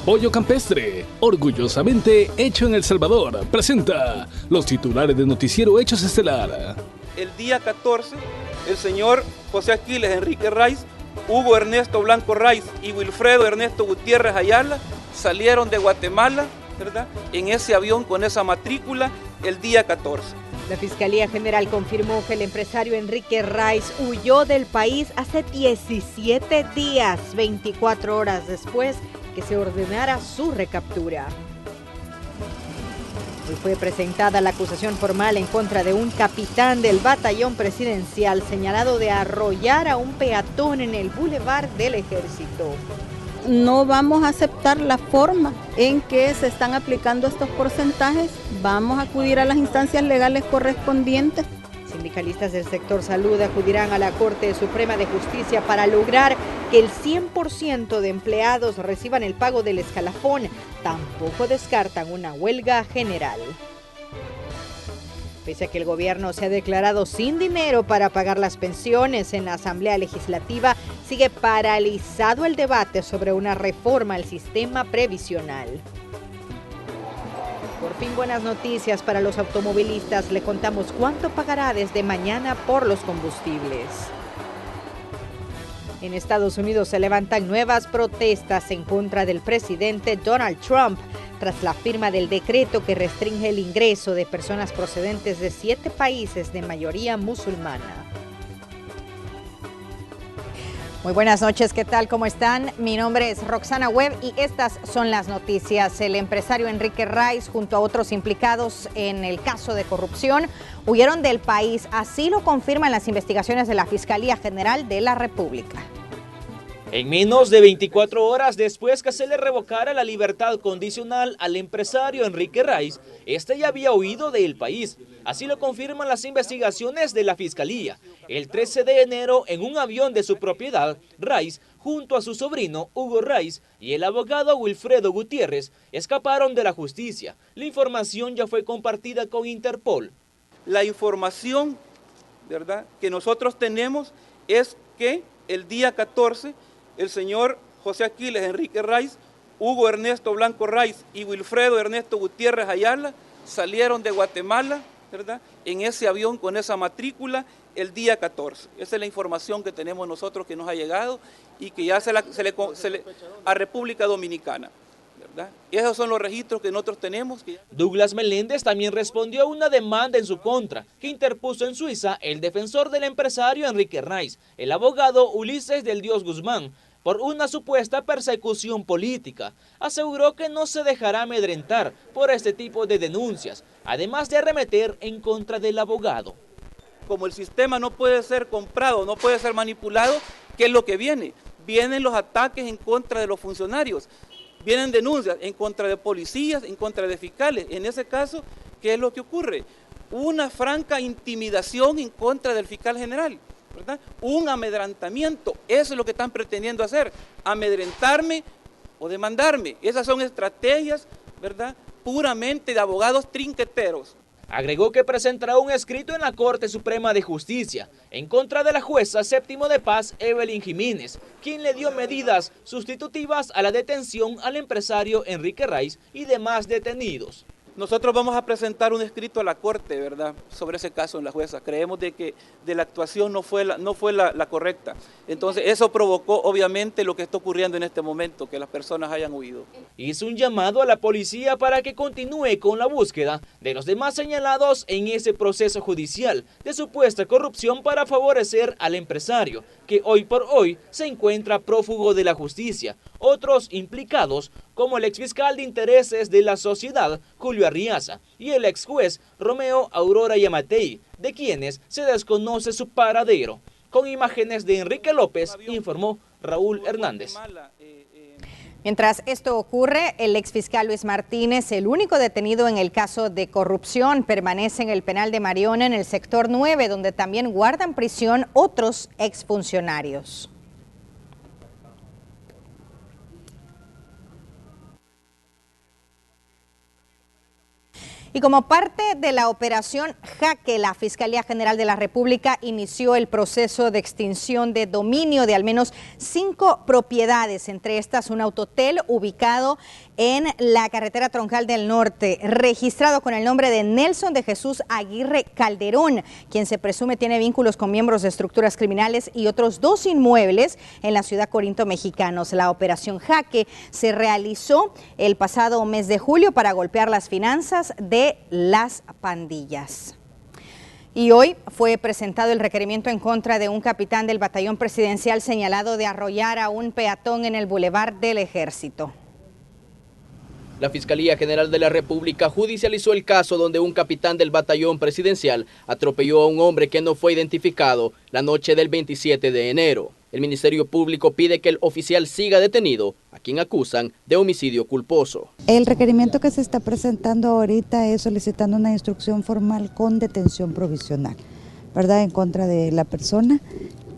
Pollo Campestre, orgullosamente hecho en El Salvador, presenta los titulares de Noticiero Hechos Estelar. El día 14, el señor José Aquiles Enrique Raiz, Hugo Ernesto Blanco Raiz y Wilfredo Ernesto Gutiérrez Ayala salieron de Guatemala, ¿verdad?, en ese avión con esa matrícula el día 14. La Fiscalía General confirmó que el empresario Enrique Raiz huyó del país hace 17 días, 24 horas después que se ordenara su recaptura. Hoy fue presentada la acusación formal en contra de un capitán del batallón presidencial señalado de arrollar a un peatón en el Boulevard del Ejército. No vamos a aceptar la forma en que se están aplicando estos porcentajes. Vamos a acudir a las instancias legales correspondientes. Sindicalistas del sector salud acudirán a la Corte Suprema de Justicia para lograr que el 100% de empleados reciban el pago del escalafón. Tampoco descartan una huelga general. Pese a que el gobierno se ha declarado sin dinero para pagar las pensiones en la Asamblea Legislativa, sigue paralizado el debate sobre una reforma al sistema previsional. Por fin buenas noticias para los automovilistas. Le contamos cuánto pagará desde mañana por los combustibles. En Estados Unidos se levantan nuevas protestas en contra del presidente Donald Trump tras la firma del decreto que restringe el ingreso de personas procedentes de 7 países de mayoría musulmana. Muy buenas noches, ¿qué tal? ¿Cómo están? Mi nombre es Roxana Webb y estas son las noticias. El empresario Enrique Raiz, junto a otros implicados en el caso de corrupción, huyeron del país. Así lo confirman las investigaciones de la Fiscalía General de la República. En menos de 24 horas después que se le revocara la libertad condicional al empresario Enrique Raiz, este ya había huido del país. Así lo confirman las investigaciones de la Fiscalía. El 13 de enero, en un avión de su propiedad, Raiz, junto a su sobrino Hugo Raiz y el abogado Wilfredo Gutiérrez, escaparon de la justicia. La información ya fue compartida con Interpol. La información, ¿verdad?, que nosotros tenemos es que el día 14, el señor José Aquiles Enrique Raiz, Hugo Ernesto Blanco Raiz y Wilfredo Ernesto Gutiérrez Ayala salieron de Guatemala, ¿verdad?, en ese avión con esa matrícula el día 14. Esa es la información que tenemos nosotros, que nos ha llegado y que ya a República Dominicana, ¿verdad? Esos son los registros que nosotros tenemos. Douglas Meléndez también respondió a una demanda en su contra que interpuso en Suiza el defensor del empresario Enrique Raiz, el abogado Ulises del Dios Guzmán, por una supuesta persecución política. Aseguró que no se dejará amedrentar por este tipo de denuncias, además de arremeter en contra del abogado. Como el sistema no puede ser comprado, no puede ser manipulado, ¿qué es lo que viene? Vienen los ataques en contra de los funcionarios, vienen denuncias en contra de policías, en contra de fiscales. En ese caso, ¿qué es lo que ocurre? Una franca intimidación en contra del fiscal general, ¿verdad? Un amedrentamiento, eso es lo que están pretendiendo hacer, amedrentarme o demandarme. Esas son estrategias, ¿verdad?, puramente de abogados trinqueteros. Agregó que presentará un escrito en la Corte Suprema de Justicia en contra de la jueza séptimo de paz Evelyn Jiménez, quien le dio medidas sustitutivas a la detención al empresario Enrique Raiz y demás detenidos. Nosotros vamos a presentar un escrito a la Corte, ¿verdad?, sobre ese caso en la jueza. Creemos de que la actuación no fue la correcta. Entonces eso provocó obviamente lo que está ocurriendo en este momento, que las personas hayan huido. Hizo un llamado a la policía para que continúe con la búsqueda de los demás señalados en ese proceso judicial de supuesta corrupción para favorecer al empresario, que hoy por hoy se encuentra prófugo de la justicia. Otros implicados, como el exfiscal de intereses de la sociedad, Julio Arriaza, y el exjuez Romeo Aurora Yamatei, de quienes se desconoce su paradero. Con imágenes de Enrique López, informó Raúl Hernández. Mientras esto ocurre, el exfiscal Luis Martínez, el único detenido en el caso de corrupción, permanece en el penal de Mariona en el sector 9, donde también guardan prisión otros exfuncionarios. Y como parte de la operación Jaque, la Fiscalía General de la República inició el proceso de extinción de dominio de al menos 5 propiedades, entre estas un autotel ubicado en la carretera Troncal del Norte, registrado con el nombre de Nelson de Jesús Aguirre Calderón, quien se presume tiene vínculos con miembros de estructuras criminales, y otros 2 inmuebles en la ciudad Corinto Mexicanos. La operación Jaque se realizó el pasado mes de julio para golpear las finanzas de las pandillas. Y hoy fue presentado el requerimiento en contra de un capitán del batallón presidencial señalado de arrollar a un peatón en el Boulevard del Ejército. La Fiscalía General de la República judicializó el caso donde un capitán del batallón presidencial atropelló a un hombre que no fue identificado la noche del 27 de enero. El Ministerio Público pide que el oficial siga detenido, a quien acusan de homicidio culposo. El requerimiento que se está presentando ahorita es solicitando una instrucción formal con detención provisional, ¿verdad?, en contra de la persona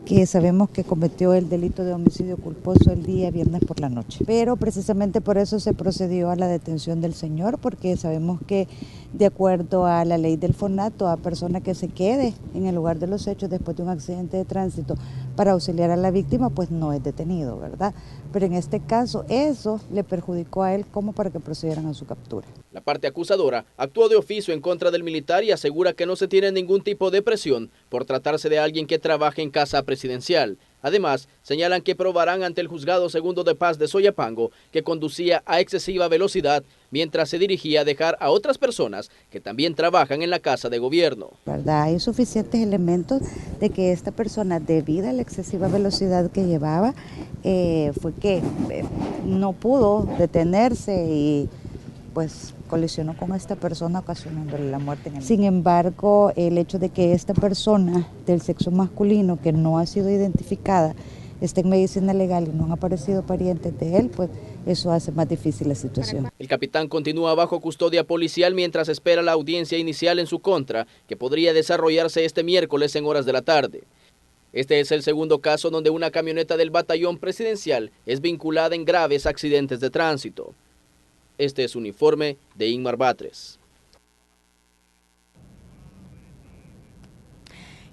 que sabemos que cometió el delito de homicidio culposo el día viernes por la noche. Pero precisamente por eso se procedió a la detención del señor, porque sabemos que de acuerdo a la ley del FONAT, toda persona que se quede en el lugar de los hechos después de un accidente de tránsito para auxiliar a la víctima, pues no es detenido, ¿verdad? Pero en este caso eso le perjudicó a él como para que procedieran a su captura. La parte acusadora actuó de oficio en contra del militar y asegura que no se tiene ningún tipo de presión por tratarse de alguien que trabaja en casa presidencial. Además, señalan que probarán ante el juzgado segundo de paz de Soyapango que conducía a excesiva velocidad mientras se dirigía a dejar a otras personas que también trabajan en la casa de gobierno. ¿Verdad? Hay suficientes elementos de que esta persona, debido a la excesiva velocidad que llevaba, fue que no pudo detenerse y pues colisionó con esta persona, ocasionándole la muerte en el... Sin embargo, el hecho de que esta persona del sexo masculino que no ha sido identificada esté en medicina legal y no han aparecido parientes de él, pues eso hace más difícil la situación. El capitán continúa bajo custodia policial mientras espera la audiencia inicial en su contra, que podría desarrollarse este miércoles en horas de la tarde. Este es el segundo caso donde una camioneta del batallón presidencial es vinculada en graves accidentes de tránsito. Este es un informe de Inmar Batres.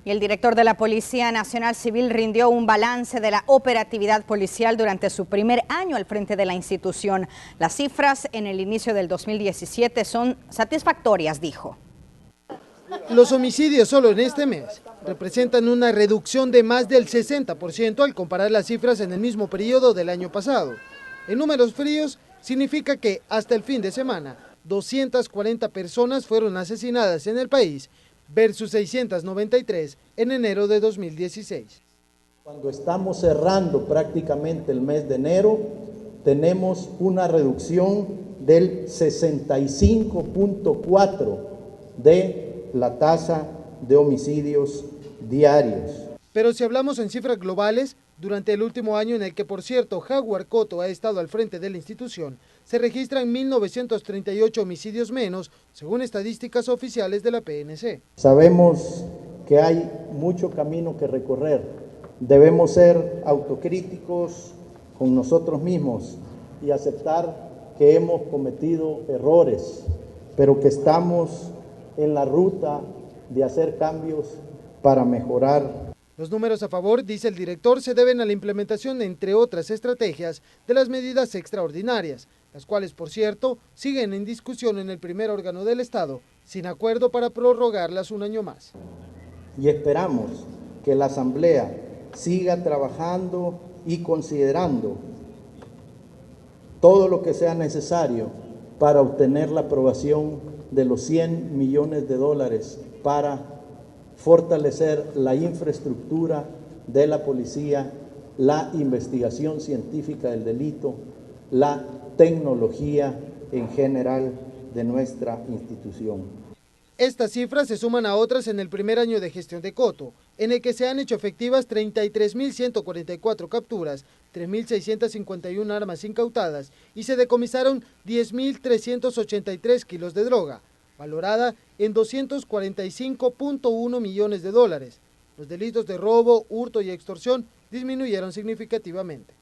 Y el director de la Policía Nacional Civil rindió un balance de la operatividad policial durante su primer año al frente de la institución. Las cifras en el inicio del 2017 son satisfactorias, dijo. Los homicidios solo en este mes representan una reducción de más del 60% al comparar las cifras en el mismo periodo del año pasado. En números fríos, significa que hasta el fin de semana, 240 personas fueron asesinadas en el país versus 693 en enero de 2016. Cuando estamos cerrando prácticamente el mes de enero, tenemos una reducción del 65.4% de la tasa de homicidios diarios. Pero si hablamos en cifras globales, durante el último año en el que, por cierto, Jaguar Cotto ha estado al frente de la institución, se registran 1.938 homicidios menos, según estadísticas oficiales de la PNC. Sabemos que hay mucho camino que recorrer. Debemos ser autocríticos con nosotros mismos y aceptar que hemos cometido errores, pero que estamos en la ruta de hacer cambios para mejorar. Los números a favor, dice el director, se deben a la implementación, entre otras estrategias, de las medidas extraordinarias, las cuales, por cierto, siguen en discusión en el primer órgano del Estado, sin acuerdo para prorrogarlas un año más. Y esperamos que la Asamblea siga trabajando y considerando todo lo que sea necesario para obtener la aprobación de los $100 millones para fortalecer la infraestructura de la policía, la investigación científica del delito, la tecnología en general de nuestra institución. Estas cifras se suman a otras en el primer año de gestión de Cotto, en el que se han hecho efectivas 33.144 capturas, 3.651 armas incautadas y se decomisaron 10.383 kilos de droga, valorada en $245.1 millones. Los delitos de robo, hurto y extorsión disminuyeron significativamente.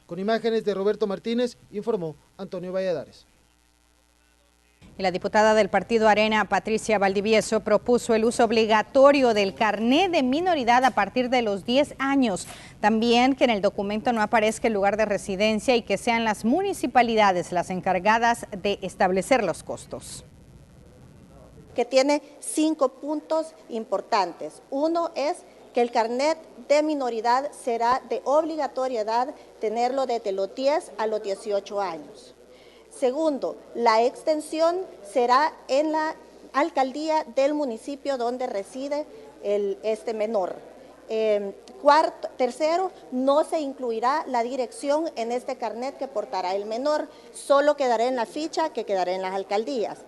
Con imágenes de Roberto Martínez, informó Antonio Valladares. Y la diputada del Partido Arena, Patricia Valdivieso, propuso el uso obligatorio del carnet de minoridad a partir de los 10 años. También que en el documento no aparezca el lugar de residencia y que sean las municipalidades las encargadas de establecer los costos. Que tiene 5 puntos importantes. Uno es que el carnet de minoridad será de obligatoriedad tenerlo desde los 10 a los 18 años. Segundo, la extensión será en la alcaldía del municipio donde reside este menor. Tercero, no se incluirá la dirección en este carnet que portará el menor, solo quedará en la ficha que quedará en las alcaldías.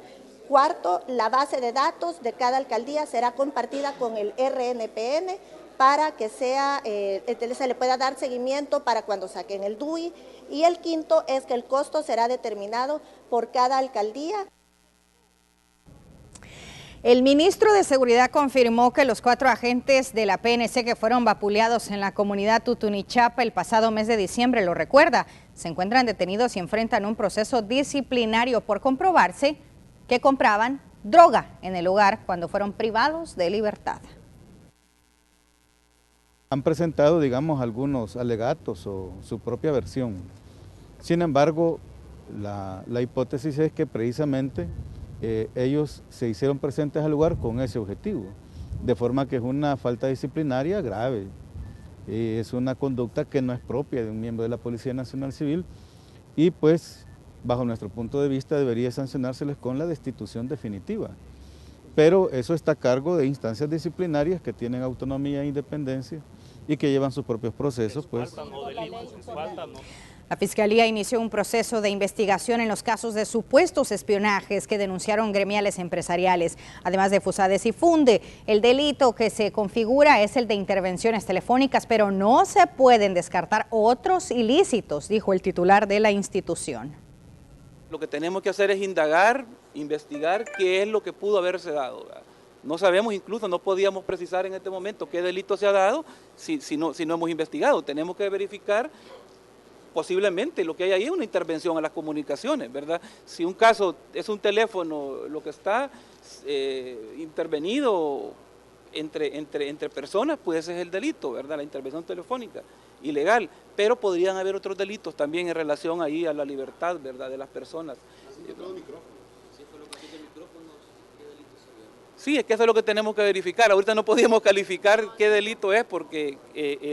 Cuarto, la base de datos de cada alcaldía será compartida con el RNPN para que se le pueda dar seguimiento para cuando saquen el DUI. Y el quinto es que el costo será determinado por cada alcaldía. El ministro de Seguridad confirmó que los 4 agentes de la PNC que fueron vapuleados en la comunidad Tutunichapa el pasado mes de diciembre, lo recuerda, se encuentran detenidos y enfrentan un proceso disciplinario por comprobarse que compraban droga en el lugar cuando fueron privados de libertad. Han presentado, digamos, algunos alegatos o su propia versión. Sin embargo, la hipótesis es que precisamente ellos se hicieron presentes al lugar con ese objetivo, de forma que es una falta disciplinaria grave, es una conducta que no es propia de un miembro de la Policía Nacional Civil y pues bajo nuestro punto de vista debería sancionárseles con la destitución definitiva. Pero eso está a cargo de instancias disciplinarias que tienen autonomía e independencia y que llevan sus propios procesos. Pues. La Fiscalía inició un proceso de investigación en los casos de supuestos espionajes que denunciaron gremiales empresariales. Además de Fusades y Funde, el delito que se configura es el de intervenciones telefónicas, pero no se pueden descartar otros ilícitos, dijo el titular de la institución. Lo que tenemos que hacer es indagar, investigar qué es lo que pudo haberse dado. No sabemos, incluso no podíamos precisar en este momento qué delito se ha dado si no hemos investigado. Tenemos que verificar posiblemente lo que hay ahí es una intervención a las comunicaciones, ¿verdad? Si un caso es un teléfono, lo que está intervenido entre personas, pues ese es el delito, ¿verdad? La intervención telefónica, ilegal, pero podrían haber otros delitos también en relación ahí a la libertad, ¿verdad?, de las personas. Sí, es que eso es lo que tenemos que verificar. Ahorita no podíamos calificar qué delito es porque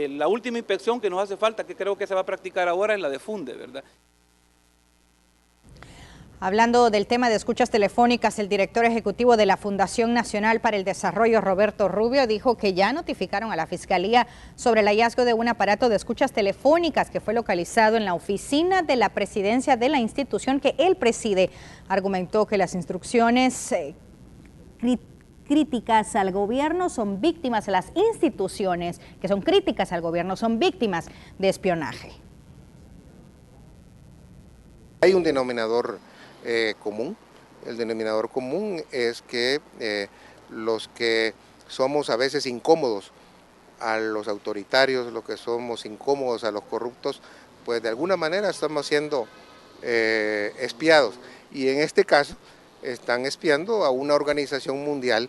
la última inspección que nos hace falta, que creo que se va a practicar ahora, es la de Funde, ¿verdad? Hablando del tema de escuchas telefónicas, el director ejecutivo de la Fundación Nacional para el Desarrollo, Roberto Rubio, dijo que ya notificaron a la Fiscalía sobre el hallazgo de un aparato de escuchas telefónicas que fue localizado en la oficina de la presidencia de la institución que él preside. Argumentó que las instrucciones críticas al gobierno son víctimas, las instituciones que son críticas al gobierno son víctimas de espionaje. Hay un denominador común. El denominador común es que los que somos a veces incómodos a los autoritarios, los que somos incómodos a los corruptos, pues de alguna manera estamos siendo espiados. Y en este caso están espiando a una organización mundial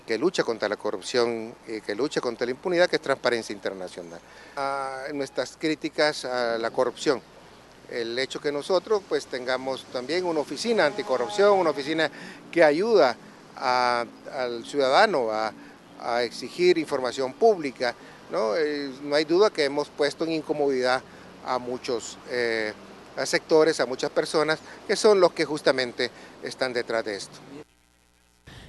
que lucha contra la corrupción y que lucha contra la impunidad, que es Transparencia Internacional. Nuestras críticas a la corrupción. El hecho que nosotros pues tengamos también una oficina anticorrupción, una oficina que ayuda al ciudadano a exigir información pública, ¿no? No hay duda que hemos puesto en incomodidad a muchos a sectores, a muchas personas que son los que justamente están detrás de esto.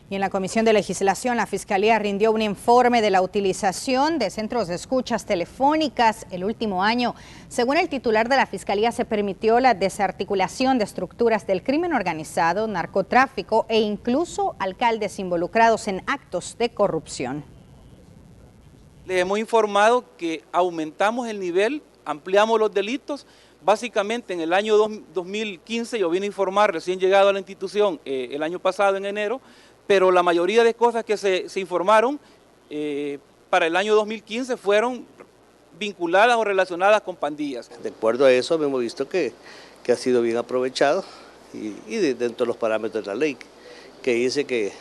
Y en la Comisión de Legislación, la Fiscalía rindió un informe de la utilización de centros de escuchas telefónicas el último año. Según el titular de la Fiscalía, se permitió la desarticulación de estructuras del crimen organizado, narcotráfico e incluso alcaldes involucrados en actos de corrupción. Les hemos informado que aumentamos el nivel, ampliamos los delitos. Básicamente en el año 2015, yo vine a informar, recién llegado a la institución el año pasado en enero, pero la mayoría de cosas que se informaron para el año 2015 fueron vinculadas o relacionadas con pandillas. De acuerdo a eso hemos visto que ha sido bien aprovechado y dentro de los parámetros de la ley, que dice que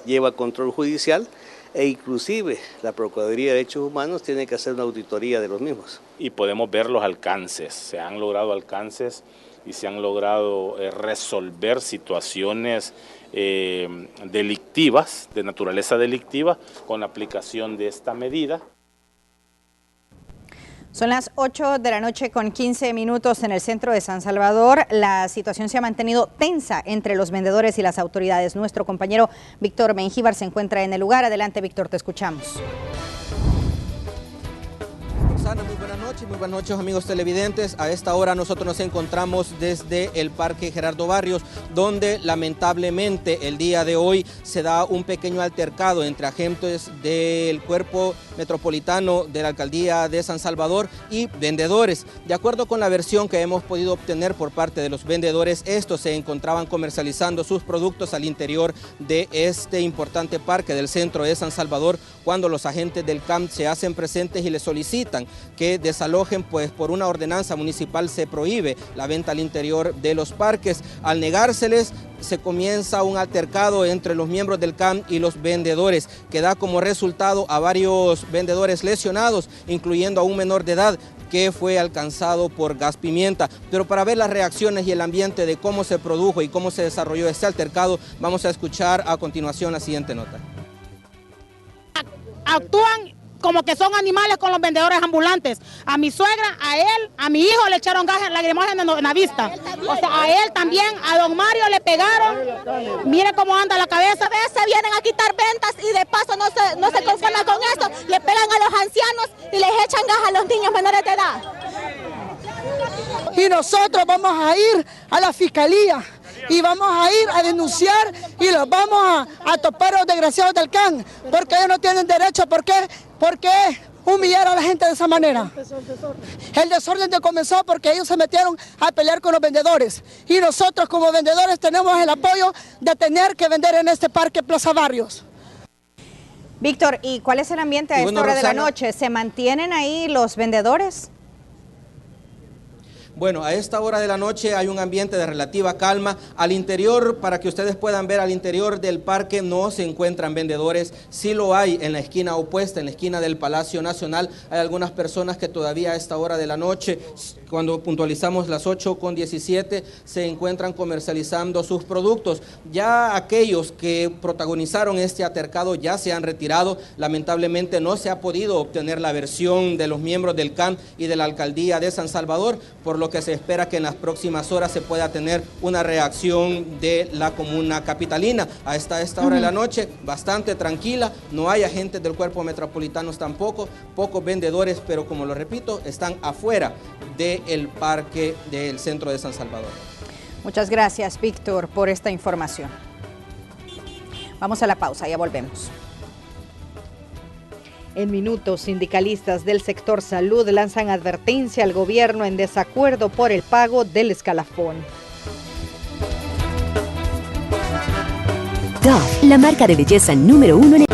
lleva control judicial e inclusive la Procuraduría de Derechos Humanos tiene que hacer una auditoría de los mismos. Y podemos ver los alcances, se han logrado alcances y se han logrado resolver situaciones delictivas, de naturaleza delictiva, con la aplicación de esta medida. Son las 8 de la noche con 15 minutos en el centro de San Salvador. La situación se ha mantenido tensa entre los vendedores y las autoridades. Nuestro compañero Víctor Mengíbar se encuentra en el lugar. Adelante, Víctor, te escuchamos. Muy buenas noches amigos televidentes. A esta hora nosotros nos encontramos desde el Parque Gerardo Barrios, donde lamentablemente el día de hoy se da un pequeño altercado entre agentes del Cuerpo Metropolitano de la Alcaldía de San Salvador y vendedores. De acuerdo con la versión que hemos podido obtener por parte de los vendedores, estos se encontraban comercializando sus productos al interior de este importante parque del centro de San Salvador, cuando los agentes del CAM se hacen presentes y les solicitan que desalojen, pues por una ordenanza municipal se prohíbe la venta al interior de los parques. Al negárseles, se comienza un altercado entre los miembros del CAM y los vendedores, que da como resultado a varios vendedores lesionados, incluyendo a un menor de edad que fue alcanzado por gas pimienta. Pero para ver las reacciones y el ambiente de cómo se produjo y cómo se desarrolló este altercado, vamos a escuchar a continuación la siguiente nota. Actúan como que son animales con los vendedores ambulantes. A mi suegra, a él, a mi hijo le echaron gas lacrimógeno en la vista. O sea, a él también, a don Mario le pegaron. Mire cómo anda la cabeza. A veces vienen a quitar ventas y de paso no se conforman con esto. Le pegan a los ancianos y les echan gas a los niños menores de edad. Y nosotros vamos a ir a la fiscalía y vamos a ir a denunciar y los vamos a topar a los desgraciados del CAN, porque ellos no tienen derecho. ¿Por qué humillar a la gente de esa manera? El desorden comenzó porque ellos se metieron a pelear con los vendedores y nosotros como vendedores tenemos el apoyo de tener que vender en este parque Plaza Barrios. Víctor, ¿y cuál es el ambiente a esta hora de la noche? ¿Se mantienen ahí los vendedores? Bueno, a esta hora de la noche hay un ambiente de relativa calma. Al interior, para que ustedes puedan ver, al interior del parque no se encuentran vendedores. Sí lo hay en la esquina opuesta, en la esquina del Palacio Nacional. Hay algunas personas que todavía a esta hora de la noche, cuando puntualizamos las 8:17, se encuentran comercializando sus productos. Ya aquellos que protagonizaron este altercado ya se han retirado. Lamentablemente no se ha podido obtener la versión de los miembros del CAM y de la Alcaldía de San Salvador, por lo que se espera que en las próximas horas se pueda tener una reacción de la comuna capitalina. A esta hora de la noche, bastante tranquila, no hay agentes del Cuerpo Metropolitano tampoco, pocos vendedores, pero como lo repito, están afuera del parque del centro de San Salvador. Muchas gracias, Víctor, por esta información. Vamos a la pausa, ya volvemos. En minutos, sindicalistas del sector salud lanzan advertencia al gobierno en desacuerdo por el pago del escalafón. Dove, la marca de belleza número 1 en el...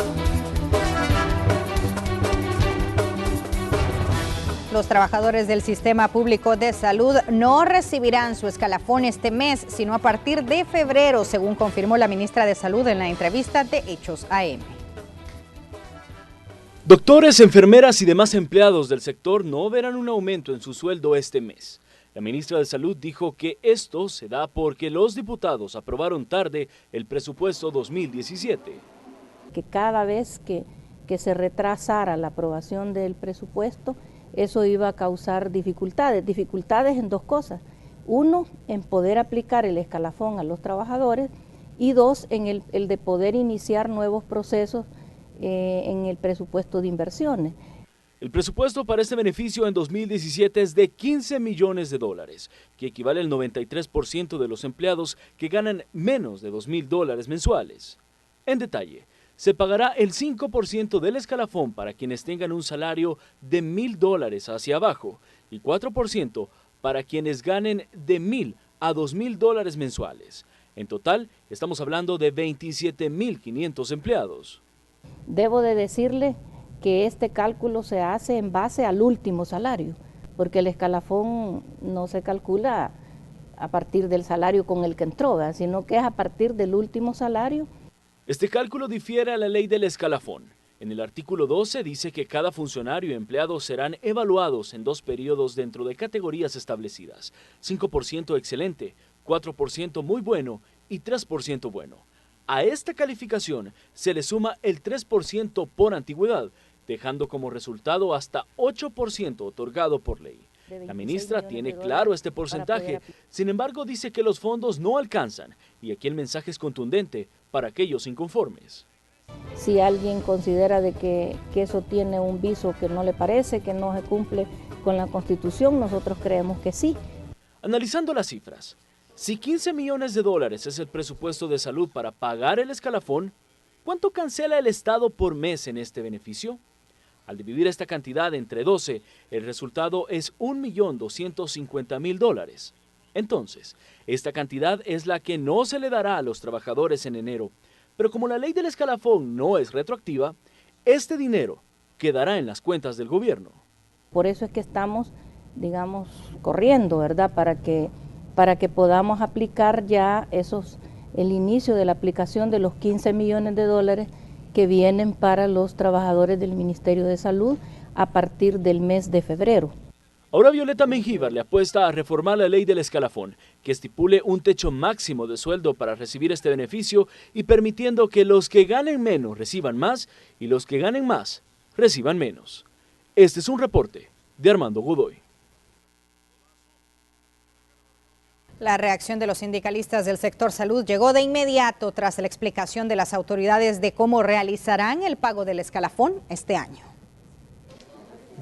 Los trabajadores del Sistema Público de Salud no recibirán su escalafón este mes, sino a partir de febrero, según confirmó la ministra de Salud en la entrevista de Hechos AM. Doctores, enfermeras y demás empleados del sector no verán un aumento en su sueldo este mes. La ministra de Salud dijo que esto se da porque los diputados aprobaron tarde el presupuesto 2017. Que cada vez que se retrasara la aprobación del presupuesto, eso iba a causar dificultades en dos cosas. Uno, en poder aplicar el escalafón a los trabajadores, y dos, en el de poder iniciar nuevos procesos en el presupuesto de inversiones. El presupuesto para este beneficio en 2017 es de $15 millones, que equivale al 93% de los empleados que ganan menos de $2,000 mensuales. En detalle, se pagará el 5% del escalafón para quienes tengan un salario de $1,000 hacia abajo y 4% para quienes ganen de $1,000 a $2,000 mensuales. En total, estamos hablando de 27.500 empleados. Debo de decirle que este cálculo se hace en base al último salario, porque el escalafón no se calcula a partir del salario con el que entró, ¿verdad? Sino que es a partir del último salario. Este cálculo difiere a la ley del escalafón. En el artículo 12 dice que cada funcionario y empleado serán evaluados en 2 periodos dentro de categorías establecidas. 5% excelente, 4% muy bueno y 3% bueno. A esta calificación se le suma el 3% por antigüedad, dejando como resultado hasta 8% otorgado por ley. La ministra tiene claro este porcentaje, sin embargo dice que los fondos no alcanzan y aquí el mensaje es contundente para aquellos inconformes. Si alguien considera de que eso tiene un viso que no le parece, que no se cumple con la Constitución, nosotros creemos que sí. Analizando las cifras, si 15 millones de dólares es el presupuesto de salud para pagar el escalafón, ¿cuánto cancela el Estado por mes en este beneficio? Al dividir esta cantidad entre 12, el resultado es $1.250.000. Entonces, esta cantidad es la que no se le dará a los trabajadores en enero. Pero como la ley del escalafón no es retroactiva, este dinero quedará en las cuentas del gobierno. Por eso es que estamos, digamos, corriendo, ¿verdad? Para que podamos aplicar ya el inicio de la aplicación de los 15 millones de dólares que vienen para los trabajadores del Ministerio de Salud a partir del mes de febrero. Ahora Violeta Mengíbar le apuesta a reformar la ley del escalafón, que estipule un techo máximo de sueldo para recibir este beneficio y permitiendo que los que ganen menos reciban más y los que ganen más reciban menos. Este es un reporte de Armando Godoy. La reacción de los sindicalistas del sector salud llegó de inmediato tras la explicación de las autoridades de cómo realizarán el pago del escalafón este año.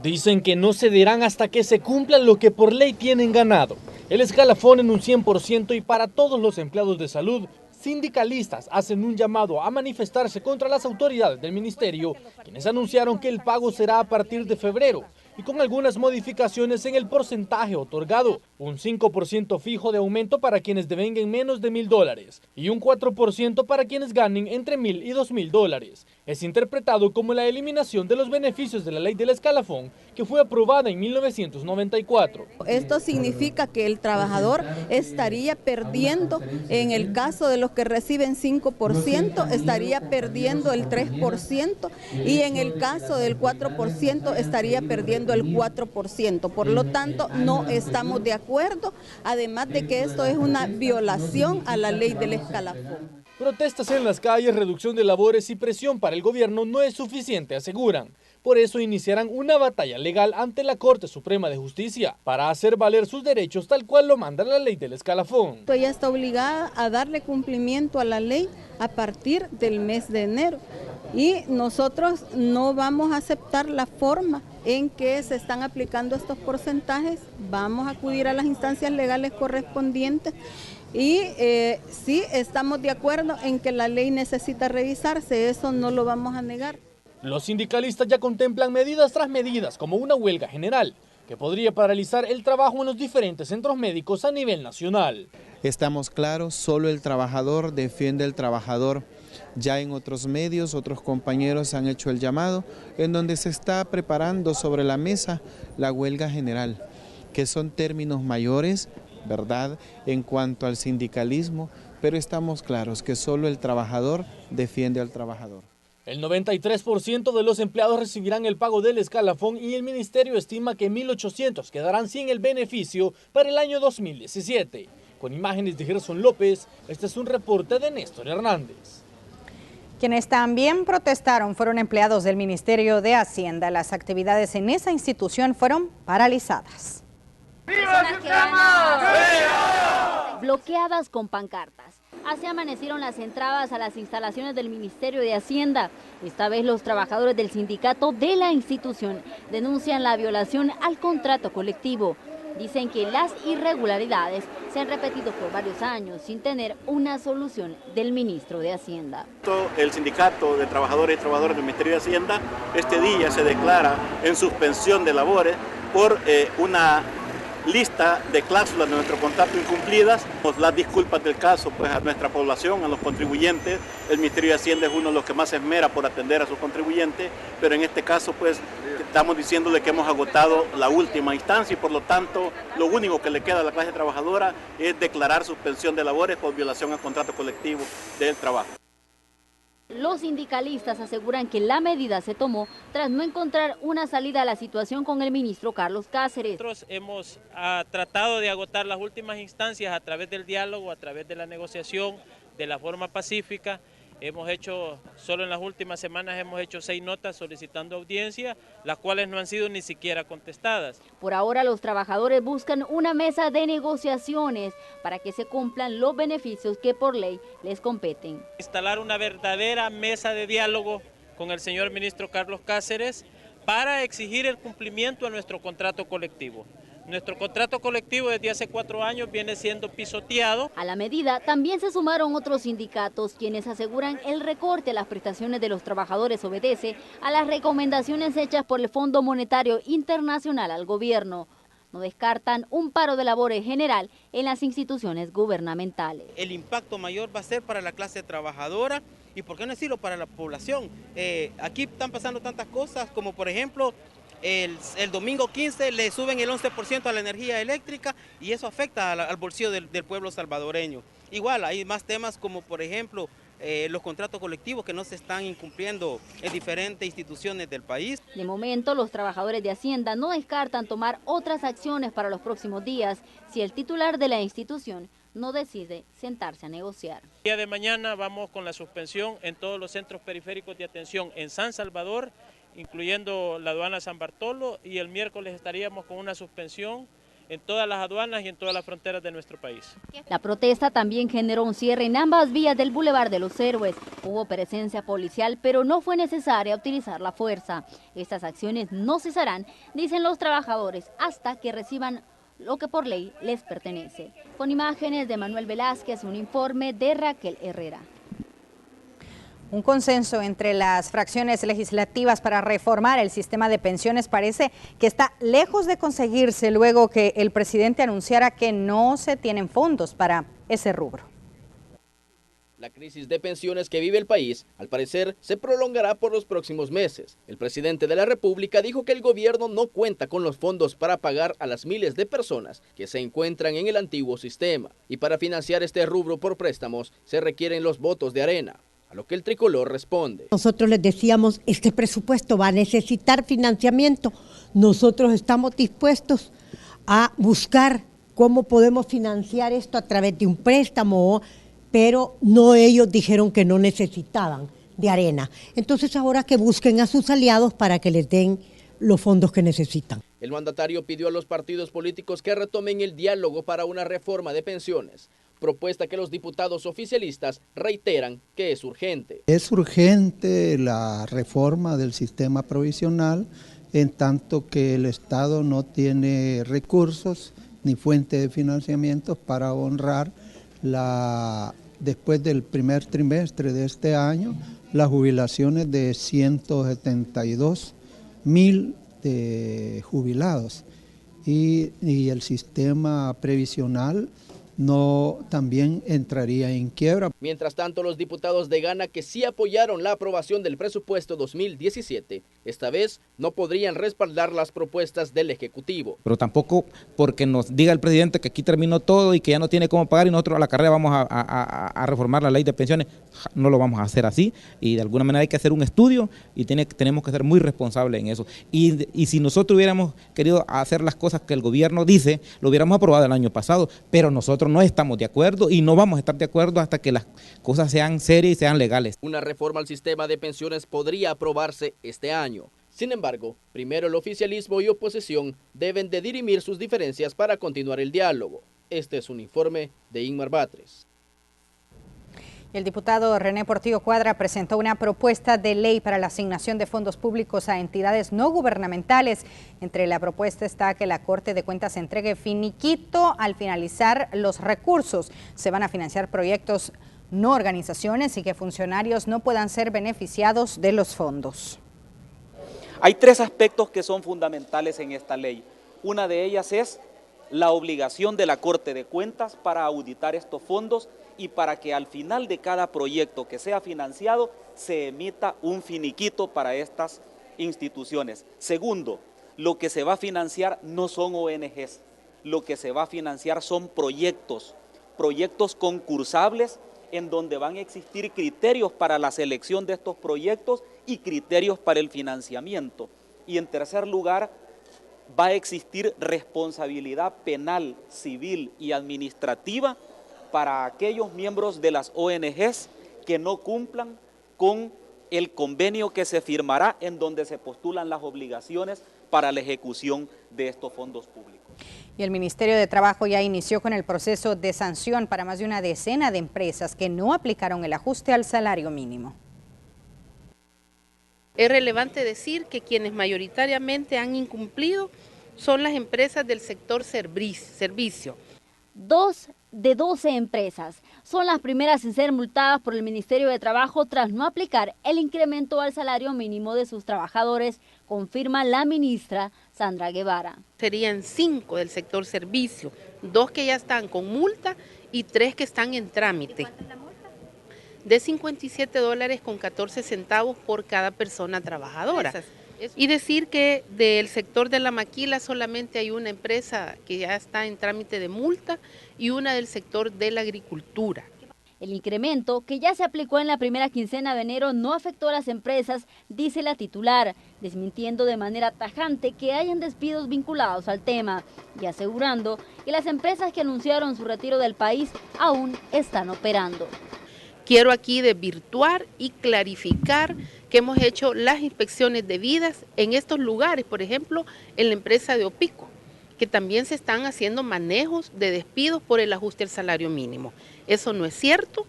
Dicen que no cederán hasta que se cumpla lo que por ley tienen ganado. El escalafón en un 100% y para todos los empleados de salud. Sindicalistas hacen un llamado a manifestarse contra las autoridades del ministerio, quienes anunciaron que el pago será a partir de febrero y con algunas modificaciones en el porcentaje otorgado. Un 5% fijo de aumento para quienes devenguen menos de $1,000 y un 4% para quienes ganen entre $1,000 y $2,000. Es interpretado como la eliminación de los beneficios de la ley del escalafón que fue aprobada en 1994. Esto significa que el trabajador estaría perdiendo, en el caso de los que reciben 5%, estaría perdiendo el 3% y en el caso del 4% estaría perdiendo el 4%. Por lo tanto, no estamos de acuerdo, además de que esto es una violación a la ley del escalafón. Protestas en las calles, reducción de labores y presión para el gobierno no es suficiente, aseguran. Por eso iniciarán una batalla legal ante la Corte Suprema de Justicia para hacer valer sus derechos tal cual lo manda la ley del escalafón. Ella está obligada a darle cumplimiento a la ley a partir del mes de enero y nosotros no vamos a aceptar la forma en que se están aplicando estos porcentajes. Vamos a acudir a las instancias legales correspondientes y sí estamos de acuerdo en que la ley necesita revisarse, eso no lo vamos a negar. Los sindicalistas ya contemplan medidas tras medidas, como una huelga general, que podría paralizar el trabajo en los diferentes centros médicos a nivel nacional. Estamos claros, solo el trabajador defiende al trabajador. Ya en otros medios, otros compañeros han hecho el llamado, en donde se está preparando sobre la mesa la huelga general, que son términos mayores, ¿verdad?, en cuanto al sindicalismo, pero estamos claros que solo el trabajador defiende al trabajador. El 93% de los empleados recibirán el pago del escalafón y el ministerio estima que 1.800 quedarán sin el beneficio para el año 2017. Con imágenes de Gerson López, este es un reporte de Néstor Hernández. Quienes también protestaron fueron empleados del Ministerio de Hacienda. Las actividades en esa institución fueron paralizadas. ¡Viva el sistema! Bloqueadas con pancartas. Así amanecieron las entradas a las instalaciones del Ministerio de Hacienda. Esta vez los trabajadores del sindicato de la institución denuncian la violación al contrato colectivo. Dicen que las irregularidades se han repetido por varios años sin tener una solución del ministro de Hacienda. El sindicato de trabajadores y trabajadoras del Ministerio de Hacienda este día se declara en suspensión de labores por una lista de cláusulas de nuestro contrato incumplidas. Las disculpas del caso pues, a nuestra población, a los contribuyentes. El Ministerio de Hacienda es uno de los que más se esmera por atender a sus contribuyentes, pero en este caso pues estamos diciéndole que hemos agotado la última instancia y por lo tanto lo único que le queda a la clase trabajadora es declarar suspensión de labores por violación al contrato colectivo del trabajo. Los sindicalistas aseguran que la medida se tomó tras no encontrar una salida a la situación con el ministro Carlos Cáceres. Nosotros hemos tratado de agotar las últimas instancias a través del diálogo, a través de la negociación, de la forma pacífica. Solo en las últimas semanas hemos hecho 6 notas solicitando audiencia, las cuales no han sido ni siquiera contestadas. Por ahora los trabajadores buscan una mesa de negociaciones para que se cumplan los beneficios que por ley les competen. Instalar una verdadera mesa de diálogo con el señor ministro Carlos Cáceres para exigir el cumplimiento a nuestro contrato colectivo. Nuestro contrato colectivo desde hace 4 años viene siendo pisoteado. A la medida también se sumaron otros sindicatos quienes aseguran el recorte a las prestaciones de los trabajadores obedece a las recomendaciones hechas por el Fondo Monetario Internacional al gobierno. No descartan un paro de labores general en las instituciones gubernamentales. El impacto mayor va a ser para la clase trabajadora y, por qué no decirlo, para la población. Aquí están pasando tantas cosas como, por ejemplo, el domingo 15 le suben el 11% a la energía eléctrica y eso afecta al bolsillo del pueblo salvadoreño. Igual hay más temas como por ejemplo los contratos colectivos que no se están incumpliendo en diferentes instituciones del país. De momento los trabajadores de Hacienda no descartan tomar otras acciones para los próximos días si el titular de la institución no decide sentarse a negociar. El día de mañana vamos con la suspensión en todos los centros periféricos de atención en San Salvador, incluyendo la aduana San Bartolo, y el miércoles estaríamos con una suspensión en todas las aduanas y en todas las fronteras de nuestro país. La protesta también generó un cierre en ambas vías del Boulevard de los Héroes. Hubo presencia policial, pero no fue necesaria utilizar la fuerza. Estas acciones no cesarán, dicen los trabajadores, hasta que reciban lo que por ley les pertenece. Con imágenes de Manuel Velázquez, un informe de Raquel Herrera. Un consenso entre las fracciones legislativas para reformar el sistema de pensiones parece que está lejos de conseguirse luego que el presidente anunciara que no se tienen fondos para ese rubro. La crisis de pensiones que vive el país, al parecer, se prolongará por los próximos meses. El presidente de la República dijo que el gobierno no cuenta con los fondos para pagar a las miles de personas que se encuentran en el antiguo sistema. Y para financiar este rubro por préstamos, se requieren los votos de Arena. A lo que el tricolor responde. Nosotros les decíamos, este presupuesto va a necesitar financiamiento. Nosotros estamos dispuestos a buscar cómo podemos financiar esto a través de un préstamo, pero no, ellos dijeron que no necesitaban de Arena. Entonces ahora que busquen a sus aliados para que les den los fondos que necesitan. El mandatario pidió a los partidos políticos que retomen el diálogo para una reforma de pensiones, propuesta que los diputados oficialistas reiteran que es urgente. Es urgente la reforma del sistema provisional, en tanto que el Estado no tiene recursos ni fuente de financiamiento para honrar después del primer trimestre de este año las jubilaciones de 172,000 jubilados y el sistema previsional también entraría en quiebra. Mientras tanto, los diputados de Gana que sí apoyaron la aprobación del presupuesto 2017, esta vez no podrían respaldar las propuestas del Ejecutivo. Pero tampoco porque nos diga el presidente que aquí terminó todo y que ya no tiene cómo pagar y nosotros a la carrera vamos a reformar la ley de pensiones, no lo vamos a hacer así y de alguna manera hay que hacer un estudio y tenemos que ser muy responsables en eso. Y si nosotros hubiéramos querido hacer las cosas que el gobierno dice, lo hubiéramos aprobado el año pasado, pero nosotros no estamos de acuerdo y no vamos a estar de acuerdo hasta que las cosas sean serias y sean legales. Una reforma al sistema de pensiones podría aprobarse este año. Sin embargo, primero el oficialismo y oposición deben de dirimir sus diferencias para continuar el diálogo. Este es un informe de Inmar Batres. El diputado René Portillo Cuadra presentó una propuesta de ley para la asignación de fondos públicos a entidades no gubernamentales. Entre la propuesta está que la Corte de Cuentas entregue finiquito al finalizar los recursos. Se van a financiar proyectos, no organizaciones, y que funcionarios no puedan ser beneficiados de los fondos. Hay 3 aspectos que son fundamentales en esta ley. Una de ellas es la obligación de la Corte de Cuentas para auditar estos fondos y para que al final de cada proyecto que sea financiado se emita un finiquito para estas instituciones. Segundo, lo que se va a financiar no son ONGs, lo que se va a financiar son proyectos concursables en donde van a existir criterios para la selección de estos proyectos y criterios para el financiamiento. Y en tercer lugar, va a existir responsabilidad penal, civil y administrativa para aquellos miembros de las ONGs que no cumplan con el convenio que se firmará en donde se postulan las obligaciones para la ejecución de estos fondos públicos. Y el Ministerio de Trabajo ya inició con el proceso de sanción para más de una decena de empresas que no aplicaron el ajuste al salario mínimo. Es relevante decir que quienes mayoritariamente han incumplido son las empresas del sector servicio. 2 de 12 empresas son las primeras en ser multadas por el Ministerio de Trabajo tras no aplicar el incremento al salario mínimo de sus trabajadores, confirma la ministra Sandra Guevara. Serían 5 del sector servicio, 2 que ya están con multa y 3 que están en trámite. De $57.14 por cada persona trabajadora. Y decir que del sector de la maquila solamente hay una empresa que ya está en trámite de multa y una del sector de la agricultura. El incremento, que ya se aplicó en la primera quincena de enero, no afectó a las empresas, dice la titular, desmintiendo de manera tajante que hayan despidos vinculados al tema y asegurando que las empresas que anunciaron su retiro del país aún están operando. Quiero aquí desvirtuar y clarificar que hemos hecho las inspecciones debidas en estos lugares, por ejemplo, en la empresa de Opico, que también se están haciendo manejos de despidos por el ajuste al salario mínimo. Eso no es cierto.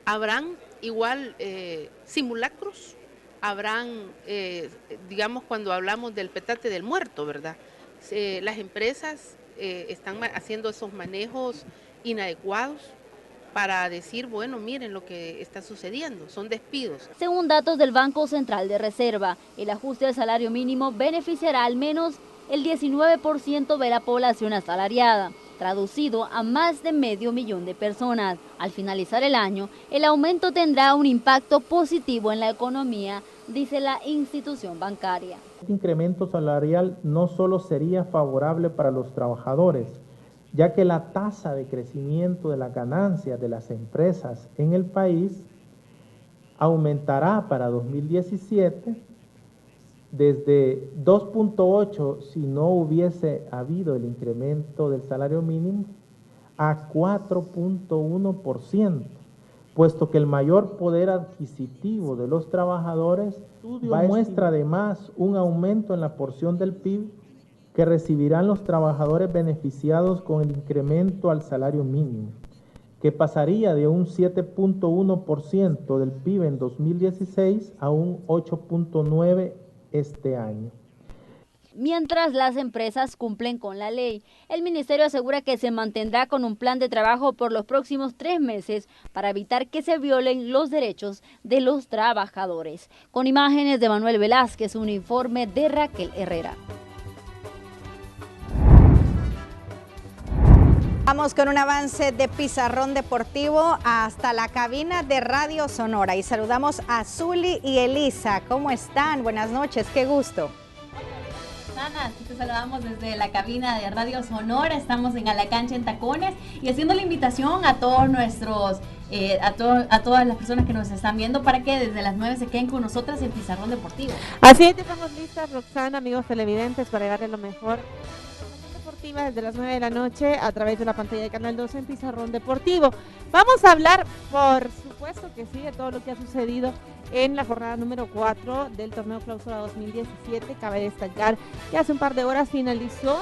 Habrán igual simulacros, habrán, digamos, cuando hablamos del petate del muerto, ¿verdad? Las empresas están haciendo esos manejos inadecuados para decir, bueno, miren lo que está sucediendo, son despidos. Según datos del Banco Central de Reserva, el ajuste al salario mínimo beneficiará al menos el 19% de la población asalariada, traducido a más de 500,000 de personas. Al finalizar el año, el aumento tendrá un impacto positivo en la economía, dice la institución bancaria. Este incremento salarial no solo sería favorable para los trabajadores, ya que la tasa de crecimiento de las ganancias de las empresas en el país aumentará para 2017 desde 2.8 si no hubiese habido el incremento del salario mínimo a 4.1%, puesto que el mayor poder adquisitivo de los trabajadores muestra además un aumento en la porción del PIB que recibirán los trabajadores beneficiados con el incremento al salario mínimo, que pasaría de un 7.1% del PIB en 2016 a un 8.9% este año. Mientras las empresas cumplen con la ley, el ministerio asegura que se mantendrá con un plan de trabajo por los próximos 3 meses para evitar que se violen los derechos de los trabajadores. Con imágenes de Manuel Velázquez, un informe de Raquel Herrera. Vamos con un avance de Pizarrón Deportivo hasta la cabina de Radio Sonora y saludamos a Zuli y Elisa. ¿Cómo están? Buenas noches, qué gusto. Ana, te saludamos desde la cabina de Radio Sonora, estamos en A la Cancha en Tacones y haciendo la invitación a todos nuestros, a todas las personas que nos están viendo para que desde las 9 se queden con nosotras en Pizarrón Deportivo. Así es, estamos listas, Roxana, amigos televidentes, para llevarles lo mejor desde las 9 de la noche a través de la pantalla de Canal 2 en Pizarrón Deportivo. Vamos a hablar, por supuesto que sí, de todo lo que ha sucedido en la jornada número 4 del Torneo Clausura 2017. Cabe destacar que hace un par de horas finalizó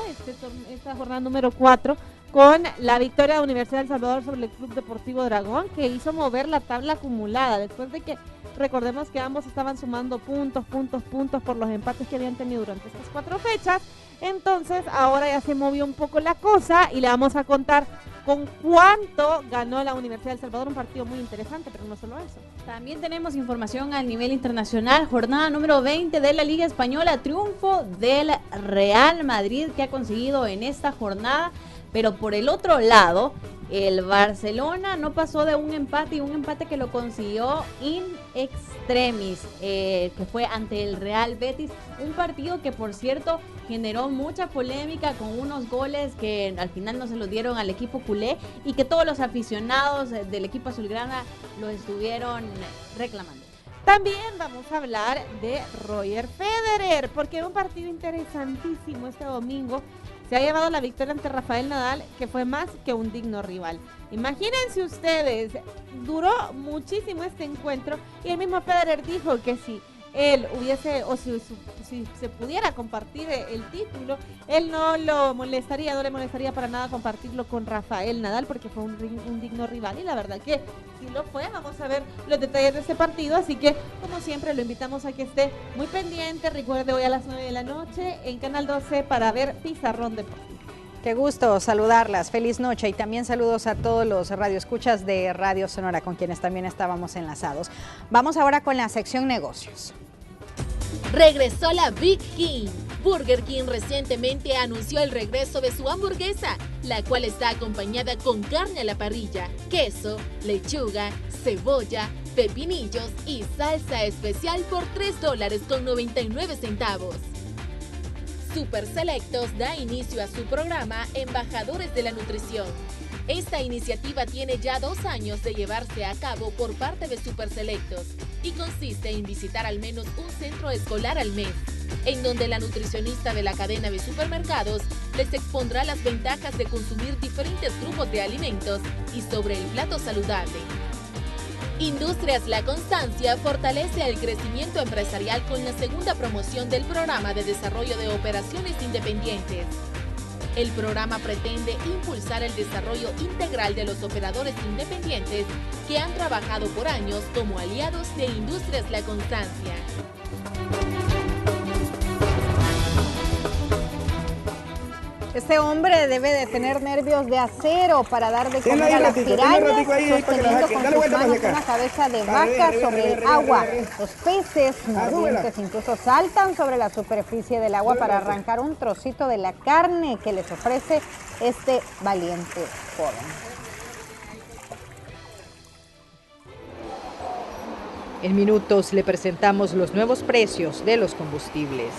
esta jornada número 4 con la victoria de la Universidad de El Salvador sobre el Club Deportivo Dragón, que hizo mover la tabla acumulada después de que, recordemos que ambos estaban sumando puntos por los empates que habían tenido durante estas 4 fechas. Entonces ahora ya se movió un poco la cosa y le vamos a contar con cuánto ganó la Universidad de El Salvador, un partido muy interesante, pero no solo eso. También tenemos información a nivel internacional, jornada número 20 de la Liga Española, triunfo del Real Madrid que ha conseguido en esta jornada, pero por el otro lado, el Barcelona no pasó de un empate, y un empate que lo consiguió in extremis, que fue ante el Real Betis, un partido que por cierto generó mucha polémica con unos goles que al final no se los dieron al equipo culé y que todos los aficionados del equipo azulgrana lo estuvieron reclamando. También vamos a hablar de Roger Federer, porque un partido interesantísimo este domingo se ha llevado la victoria ante Rafael Nadal, que fue más que un digno rival. Imagínense ustedes, duró muchísimo este encuentro y el mismo Federer dijo que si él hubiese, o si se pudiera compartir el título, él no le molestaría para nada compartirlo con Rafael Nadal, porque fue un digno rival, y la verdad que sí lo fue. Vamos a ver los detalles de este partido, así que como siempre lo invitamos a que esté muy pendiente. Recuerde, hoy a las 9 de la noche en Canal 12 para ver Pizarrón Deportivo. Qué gusto saludarlas, feliz noche, y también saludos a todos los radioescuchas de Radio Sonora con quienes también estábamos enlazados. Vamos ahora con la sección negocios. Regresó la Big King. Burger King recientemente anunció el regreso de su hamburguesa, la cual está acompañada con carne a la parrilla, queso, lechuga, cebolla, pepinillos y salsa especial por $3.99. Super Selectos da inicio a su programa Embajadores de la Nutrición. Esta iniciativa tiene ya 2 años de llevarse a cabo por parte de Super Selectos y consiste en visitar al menos un centro escolar al mes, en donde la nutricionista de la cadena de supermercados les expondrá las ventajas de consumir diferentes grupos de alimentos y sobre el plato saludable. Industrias La Constancia fortalece el crecimiento empresarial con la segunda promoción del Programa de Desarrollo de Operaciones Independientes. El programa pretende impulsar el desarrollo integral de los operadores independientes que han trabajado por años como aliados de Industrias La Constancia. Este hombre debe de tener nervios de acero para dar de comer a las pirañas, sosteniendo con sus manos una cabeza de vaca sobre el agua. Los peces mordientes incluso saltan sobre la superficie del agua para arrancar un trocito de la carne que les ofrece este valiente joven. En minutos le presentamos los nuevos precios de los combustibles.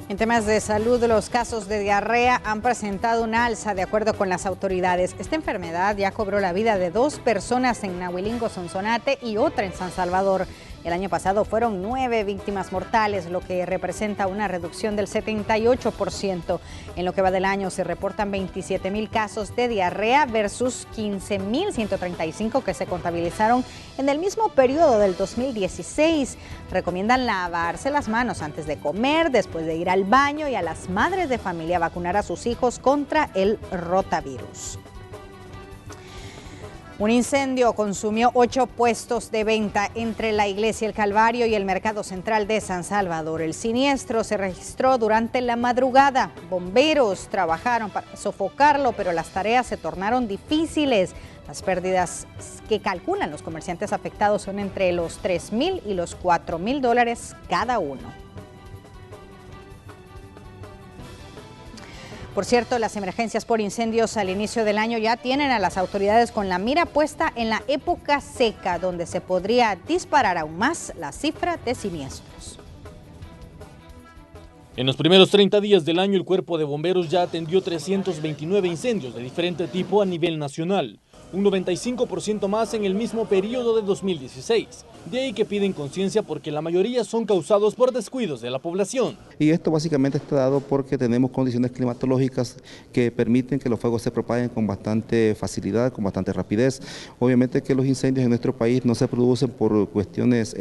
En temas de salud, los casos de diarrea han presentado una alza de acuerdo con las autoridades. Esta enfermedad ya cobró la vida de 2 personas en Nahuilingo, Sonsonate, y otra en San Salvador. El año pasado fueron 9 víctimas mortales, lo que representa una reducción del 78%. En lo que va del año se reportan 27,000 casos de diarrea versus 15,135 que se contabilizaron en el mismo periodo del 2016. Recomiendan lavarse las manos antes de comer, después de ir al baño, y a las madres de familia vacunar a sus hijos contra el rotavirus. Un incendio consumió 8 puestos de venta entre la Iglesia El Calvario y el Mercado Central de San Salvador. El siniestro se registró durante la madrugada. Bomberos trabajaron para sofocarlo, pero las tareas se tornaron difíciles. Las pérdidas que calculan los comerciantes afectados son entre los $3,000 y los $4,000 cada uno. Por cierto, las emergencias por incendios al inicio del año ya tienen a las autoridades con la mira puesta en la época seca, donde se podría disparar aún más la cifra de siniestros. En los primeros 30 días del año, el Cuerpo de Bomberos ya atendió 329 incendios de diferente tipo a nivel nacional, un 95% más en el mismo periodo de 2016. De ahí que piden conciencia porque la mayoría son causados por descuidos de la población. Y esto básicamente está dado porque tenemos condiciones climatológicas que permiten que los fuegos se propaguen con bastante facilidad, con bastante rapidez. Obviamente que los incendios en nuestro país no se producen por cuestiones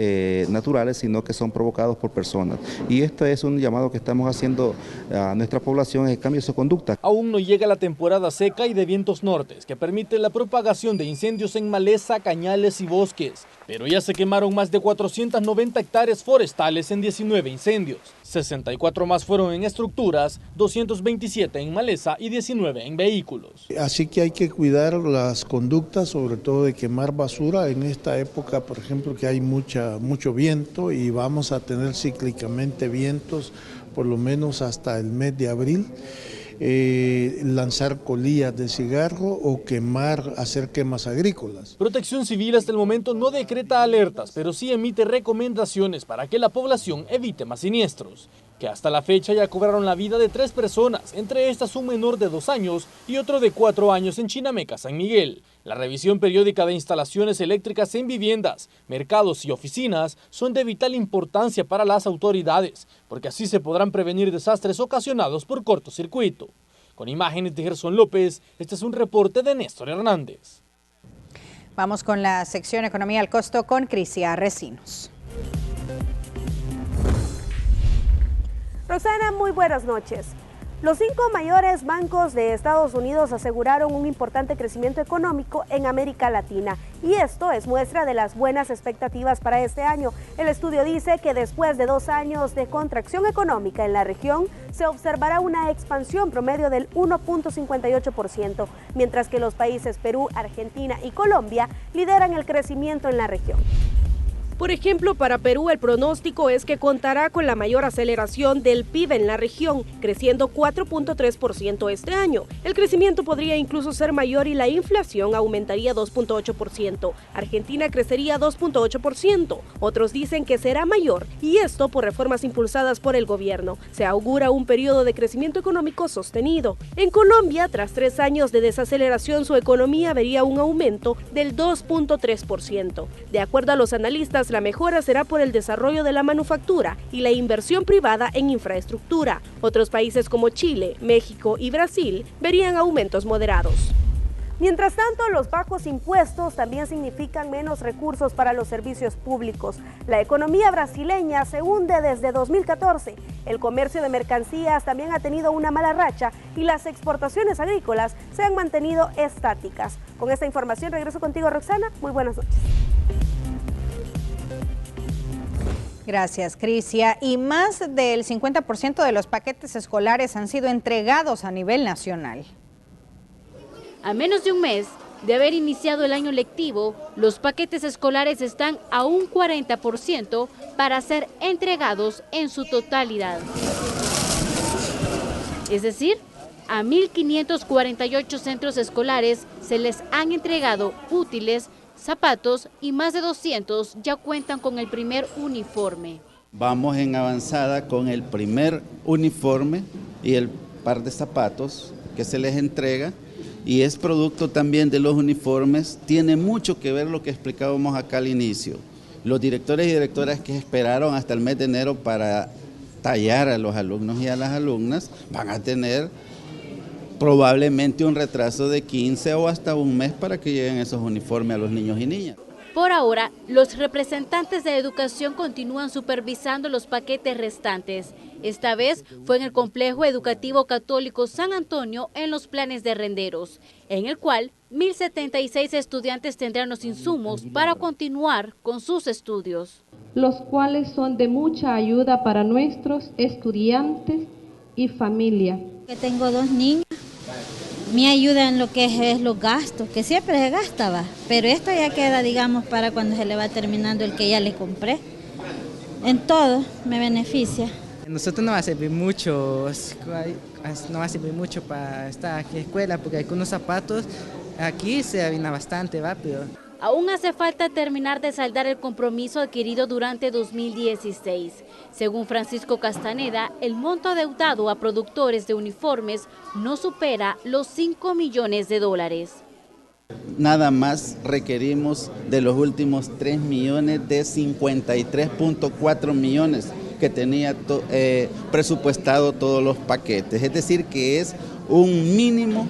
naturales, sino que son provocados por personas. Y esto es un llamado que estamos haciendo a nuestra población, el cambio de su conducta. Aún no llega la temporada seca y de vientos nortes que permiten la propagación de incendios en maleza, cañales y bosques. pero ya se quemaron más de 490 hectáreas forestales en 19 incendios. 64 más fueron en estructuras, 227 en maleza y 19 en vehículos. Así que hay que cuidar las conductas, sobre todo de quemar basura en esta época, por ejemplo, que hay mucho viento y vamos a tener cíclicamente vientos por lo menos hasta el mes de abril. Lanzar colillas de cigarro o hacer quemas agrícolas. Protección Civil hasta el momento no decreta alertas, pero sí emite recomendaciones para que la población evite más siniestros, que hasta la fecha ya cobraron la vida de 3 personas, entre estas un menor de 2 años y otro de 4 años en Chinameca, San Miguel. La revisión periódica de instalaciones eléctricas en viviendas, mercados y oficinas son de vital importancia para las autoridades, porque así se podrán prevenir desastres ocasionados por cortocircuito. Con imágenes de Gerson López, este es un reporte de Néstor Hernández. Vamos con la sección Economía al Costo con Crisia Recinos. Roxana, muy buenas noches. Los 5 mayores bancos de Estados Unidos aseguraron un importante crecimiento económico en América Latina y esto es muestra de las buenas expectativas para este año. El estudio dice que después de 2 años de contracción económica en la región, se observará una expansión promedio del 1.58%, mientras que los países Perú, Argentina y Colombia lideran el crecimiento en la región. Por ejemplo, para Perú el pronóstico es que contará con la mayor aceleración del PIB en la región, creciendo 4.3% este año. El crecimiento podría incluso ser mayor y la inflación aumentaría 2.8%. Argentina crecería 2.8%. Otros dicen que será mayor, y esto por reformas impulsadas por el gobierno. Se augura un periodo de crecimiento económico sostenido. En Colombia, tras 3 años de desaceleración, su economía vería un aumento del 2.3%. De acuerdo a los analistas, la mejora será por el desarrollo de la manufactura y la inversión privada en infraestructura. Otros países como Chile, México y Brasil verían aumentos moderados. Mientras tanto, los bajos impuestos también significan menos recursos para los servicios públicos. La economía brasileña se hunde desde 2014. El comercio de mercancías también ha tenido una mala racha y las exportaciones agrícolas se han mantenido estáticas. Con esta información regreso contigo, Roxana. Muy buenas noches. Gracias, Crisia. Y más del 50% de los paquetes escolares han sido entregados a nivel nacional. A menos de un mes de haber iniciado el año lectivo, los paquetes escolares están a un 40% para ser entregados en su totalidad. Es decir, a 1.548 centros escolares se les han entregado útiles, zapatos y más de 200 ya cuentan con el primer uniforme. Vamos en avanzada con el primer uniforme y el par de zapatos que se les entrega y es producto también de los uniformes. Tiene mucho que ver lo que explicábamos acá al inicio. Los directores y directoras que esperaron hasta el mes de enero para tallar a los alumnos y a las alumnas van a tener probablemente un retraso de 15 o hasta un mes para que lleguen esos uniformes a los niños y niñas. Por ahora, los representantes de educación continúan supervisando los paquetes restantes. Esta vez fue en el Complejo Educativo Católico San Antonio en los Planes de Renderos, en el cual 1.076 estudiantes tendrán los insumos para continuar con sus estudios. Los cuales son de mucha ayuda para nuestros estudiantes y familia. Tengo 2 niños, me ayuda en lo que es los gastos, que siempre se gastaba, pero esto ya queda, digamos, para cuando se le va terminando el que ya le compré. En todo me beneficia. Nosotros no va a servir mucho, no va a servir mucho para estar aquí en la escuela, porque algunos zapatos aquí se avina bastante rápido. Aún hace falta terminar de saldar el compromiso adquirido durante 2016. Según Francisco Castaneda, el monto adeudado a productores de uniformes no supera los $5 millones. Nada más requerimos de los últimos 3 millones de 53.4 millones que tenía presupuestado todos los paquetes. Es decir, que es un mínimo.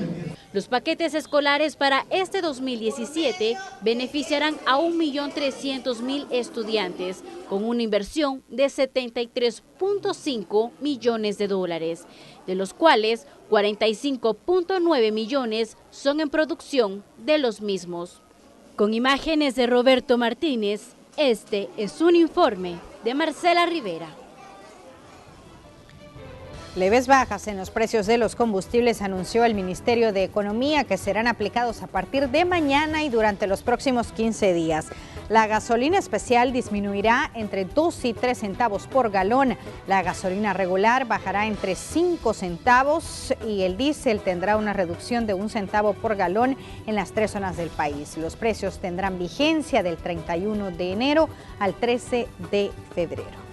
Los paquetes escolares para este 2017 beneficiarán a 1.300.000 estudiantes con una inversión de $73.5 millones, de los cuales 45.9 millones son en producción de los mismos. Con imágenes de Roberto Martínez, este es un informe de Marcela Rivera. Leves bajas en los precios de los combustibles anunció el Ministerio de Economía que serán aplicados a partir de mañana y durante los próximos 15 días. La gasolina especial disminuirá entre 2 y 3 centavos por galón. La gasolina regular bajará entre 5 centavos y el diésel tendrá una reducción de 1 centavo por galón en las 3 zonas del país. Los precios tendrán vigencia del 31 de enero al 13 de febrero.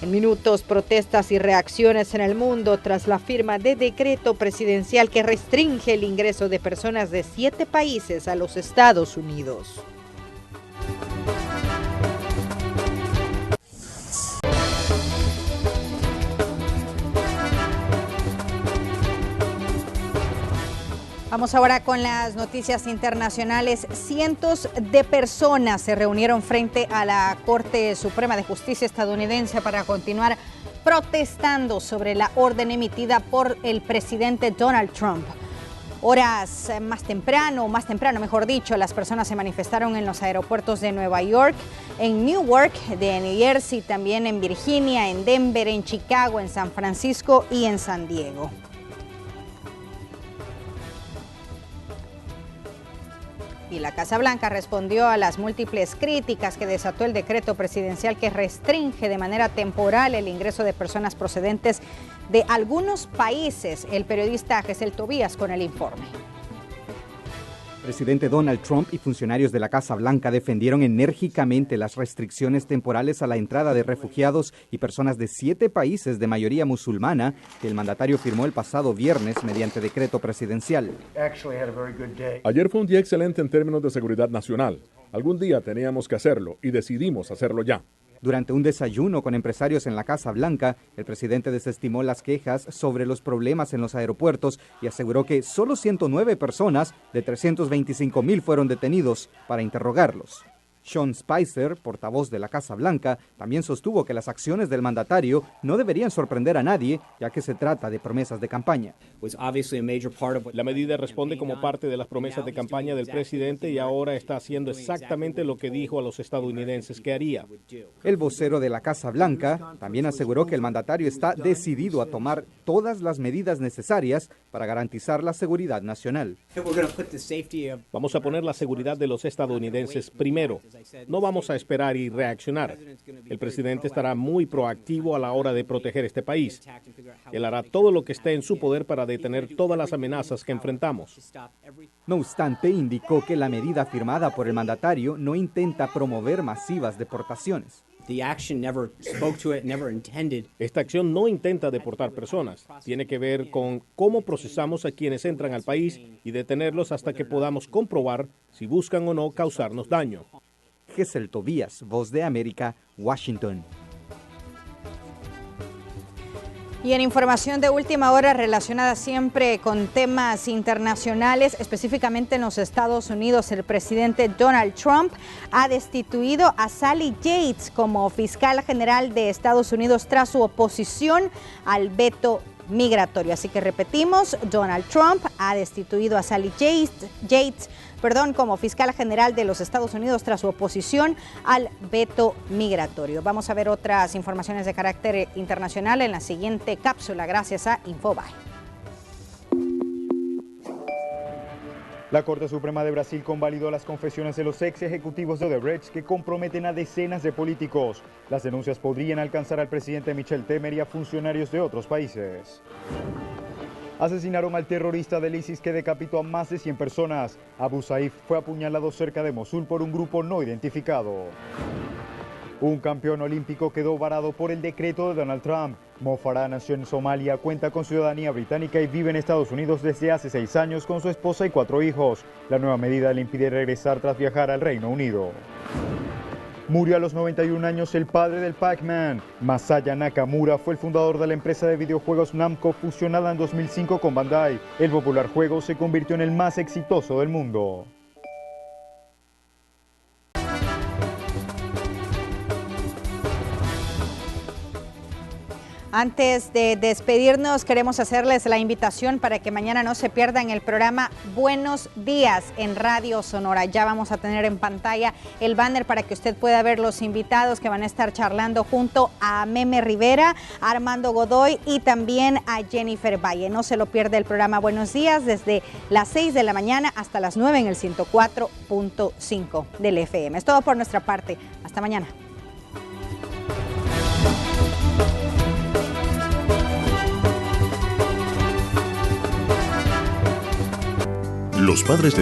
En minutos, protestas y reacciones en el mundo tras la firma de decreto presidencial que restringe el ingreso de personas de 7 países a los Estados Unidos. Vamos ahora con las noticias internacionales. Cientos de personas se reunieron frente a la Corte Suprema de Justicia estadounidense para continuar protestando sobre la orden emitida por el presidente Donald Trump. Horas más temprano, mejor dicho, las personas se manifestaron en los aeropuertos de Nueva York, en Newark, de New Jersey, también en Virginia, en Denver, en Chicago, en San Francisco y en San Diego. Y la Casa Blanca respondió a las múltiples críticas que desató el decreto presidencial que restringe de manera temporal el ingreso de personas procedentes de algunos países. El periodista Gesell Tobías con el informe. El presidente Donald Trump y funcionarios de la Casa Blanca defendieron enérgicamente las restricciones temporales a la entrada de refugiados y personas de 7 países de mayoría musulmana que el mandatario firmó el pasado viernes mediante decreto presidencial. Ayer fue un día excelente en términos de seguridad nacional. Algún día teníamos que hacerlo y decidimos hacerlo ya. Durante un desayuno con empresarios en la Casa Blanca, el presidente desestimó las quejas sobre los problemas en los aeropuertos y aseguró que solo 109 personas de 325,000 fueron detenidos para interrogarlos. Sean Spicer, portavoz de la Casa Blanca, también sostuvo que las acciones del mandatario no deberían sorprender a nadie, ya que se trata de promesas de campaña. La medida responde como parte de las promesas de campaña del presidente y ahora está haciendo exactamente lo que dijo a los estadounidenses que haría. El vocero de la Casa Blanca también aseguró que el mandatario está decidido a tomar todas las medidas necesarias para garantizar la seguridad nacional. Vamos a poner la seguridad de los estadounidenses primero. No vamos a esperar y reaccionar. El presidente estará muy proactivo a la hora de proteger este país. Él hará todo lo que esté en su poder para detener todas las amenazas que enfrentamos. No obstante, indicó que la medida firmada por el mandatario no intenta promover masivas deportaciones. Esta acción no intenta deportar personas. Tiene que ver con cómo procesamos a quienes entran al país y detenerlos hasta que podamos comprobar si buscan o no causarnos daño. Gesell Tobías, Voz de América, Washington. Y en información de última hora relacionada siempre con temas internacionales, específicamente en los Estados Unidos, el presidente Donald Trump ha destituido a Sally Yates como fiscal general de Estados Unidos tras su oposición al veto migratorio. Así que repetimos, Donald Trump ha destituido a Sally Yates como fiscal general de los Estados Unidos tras su oposición al veto migratorio. Vamos a ver otras informaciones de carácter internacional en la siguiente cápsula, gracias a Infobae. La Corte Suprema de Brasil convalidó las confesiones de los ex ejecutivos de Odebrecht que comprometen a decenas de políticos. Las denuncias podrían alcanzar al presidente Michel Temer y a funcionarios de otros países. Asesinaron al terrorista del ISIS que decapitó a más de 100 personas. Abu Saif fue apuñalado cerca de Mosul por un grupo no identificado. Un campeón olímpico quedó varado por el decreto de Donald Trump. Mo Farah nació en Somalia, cuenta con ciudadanía británica y vive en Estados Unidos desde hace 6 años con su esposa y 4 hijos. La nueva medida le impide regresar tras viajar al Reino Unido. Murió a los 91 años el padre del Pac-Man. Masaya Nakamura fue el fundador de la empresa de videojuegos Namco, fusionada en 2005 con Bandai. El popular juego se convirtió en el más exitoso del mundo. Antes de despedirnos, queremos hacerles la invitación para que mañana no se pierdan el programa Buenos Días en Radio Sonora. Ya vamos a tener en pantalla el banner para que usted pueda ver los invitados que van a estar charlando junto a Meme Rivera, a Armando Godoy y también a Jennifer Valle. No se lo pierde el programa Buenos Días desde las 6 de la mañana hasta las 9 en el 104.5 del FM. Es todo por nuestra parte. Hasta mañana. Los padres de